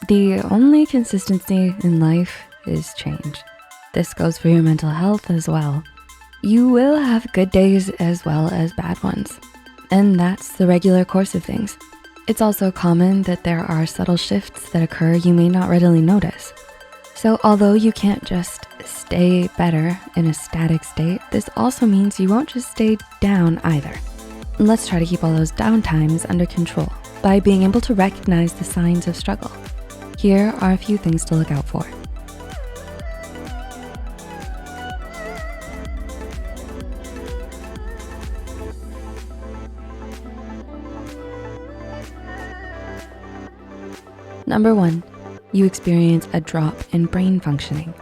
The only consistency in life is change. This goes for your mental health as well. You will have good days as well as bad ones, and that's the regular course of things. It's also common that there are subtle shifts that occur you may not readily notice. So although you can't just stay better in a static state, this also means you won't just stay down either. Let's try to keep all those down times under control by being able to recognize the signs of struggle. Here are a few things to look out for. Number 1, you experience a drop in brain functioning.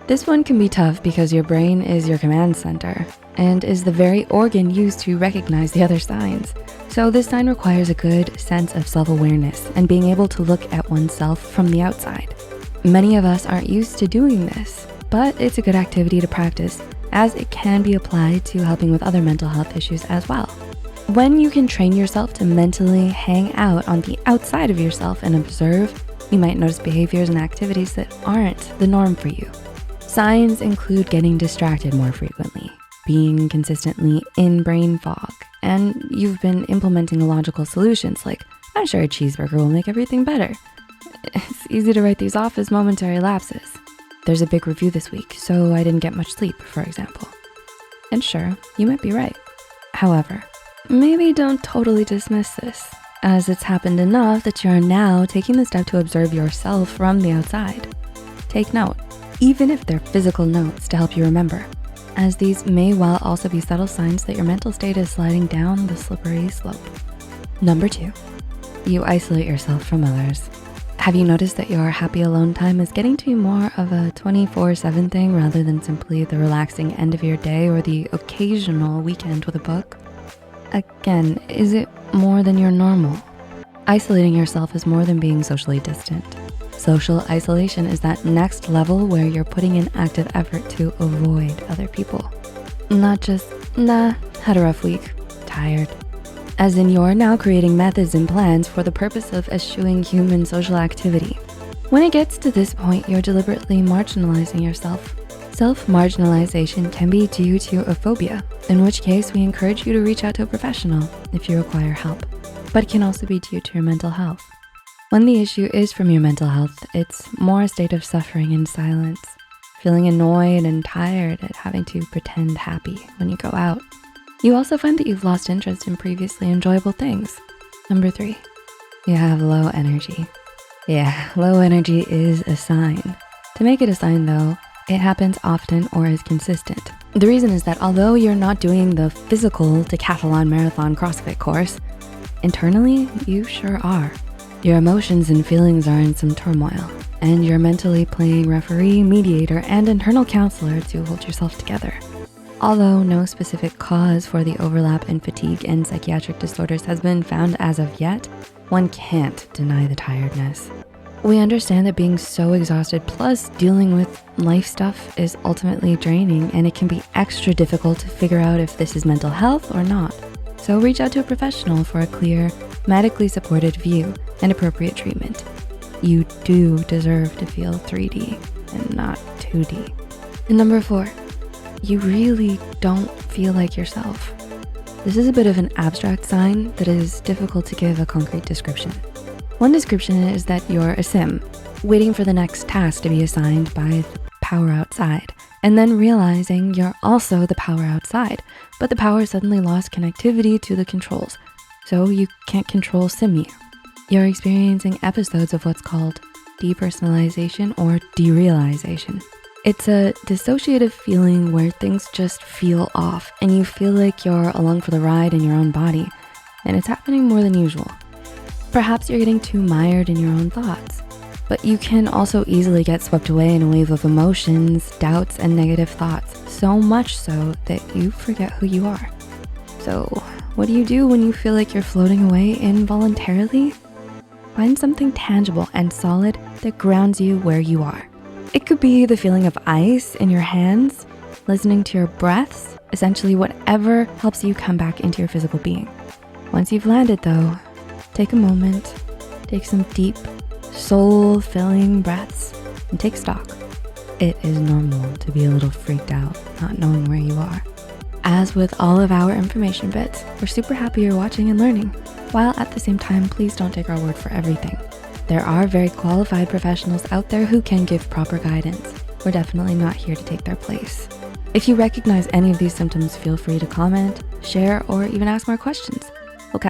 This one can be tough because your brain is your command center and is the very organ used to recognize the other signs. So this sign requires a good sense of self-awareness and being able to look at oneself from the outside. Many of us aren't used to doing this, but it's a good activity to practice as it can be applied to helping with other mental health issues as well. When you can train yourself to mentally hang out on the outside of yourself and observe, you might notice behaviors and activities that aren't the norm for you. Signs include getting distracted more frequently, being consistently in brain fog, and you've been implementing illogical solutions like, I'm sure a cheeseburger will make everything better. It's easy to write these off as momentary lapses. There's a big review this week, so I didn't get much sleep, for example. And sure, you might be right. However, maybe don't totally dismiss this, as it's happened enough that you're now taking the step to observe yourself from the outside. Take note, even if they're physical notes to help you remember, as these may well also be subtle signs that your mental state is sliding down the slippery slope. Number 2, you isolate yourself from others. Have you noticed that your happy alone time is getting to be more of a 24/7 thing rather than simply the relaxing end of your day or the occasional weekend with a book? Again, is it more than your normal? Isolating yourself is more than being socially distant. Social isolation is that next level where you're putting in active effort to avoid other people. Not just, had a rough week, tired. As in you're now creating methods and plans for the purpose of eschewing human social activity. When it gets to this point, you're deliberately marginalizing yourself. Self-marginalization can be due to a phobia, in which case we encourage you to reach out to a professional if you require help, but it can also be due to your mental health. When the issue is from your mental health, it's more a state of suffering in silence, feeling annoyed and tired at having to pretend happy when you go out. You also find that you've lost interest in previously enjoyable things. Number 3, you have low energy. Yeah, low energy is a sign. To make it a sign though, it happens often or is consistent. The reason is that although you're not doing the physical decathlon marathon CrossFit course, internally, you sure are. Your emotions and feelings are in some turmoil, and you're mentally playing referee, mediator, and internal counselor to hold yourself together. Although no specific cause for the overlap in fatigue and psychiatric disorders has been found as of yet, one can't deny the tiredness. We understand that being so exhausted plus dealing with life stuff is ultimately draining, and it can be extra difficult to figure out if this is mental health or not. So reach out to a professional for a clear, medically supported view and appropriate treatment. You do deserve to feel 3D and not 2D. And number 4, you really don't feel like yourself. This is a bit of an abstract sign that is difficult to give a concrete description. One description is that you're a sim, waiting for the next task to be assigned by the power outside, and then realizing you're also the power outside, but the power suddenly lost connectivity to the controls, so you can't control sim. You're experiencing episodes of what's called depersonalization or derealization. It's a dissociative feeling where things just feel off and you feel like you're along for the ride in your own body, and it's happening more than usual. Perhaps you're getting too mired in your own thoughts, but you can also easily get swept away in a wave of emotions, doubts, and negative thoughts, so much so that you forget who you are. So what do you do when you feel like you're floating away involuntarily? Find something tangible and solid that grounds you where you are. It could be the feeling of ice in your hands, listening to your breaths, essentially whatever helps you come back into your physical being. Once you've landed though, take a moment, take some deep, soul-filling breaths and take stock. It is normal to be a little freaked out, not knowing where you are. As with all of our information bits, we're super happy you're watching and learning, while at the same time, please don't take our word for everything. There are very qualified professionals out there who can give proper guidance. We're definitely not here to take their place. If you recognize any of these symptoms, feel free to comment, share, or even ask more questions. Okay.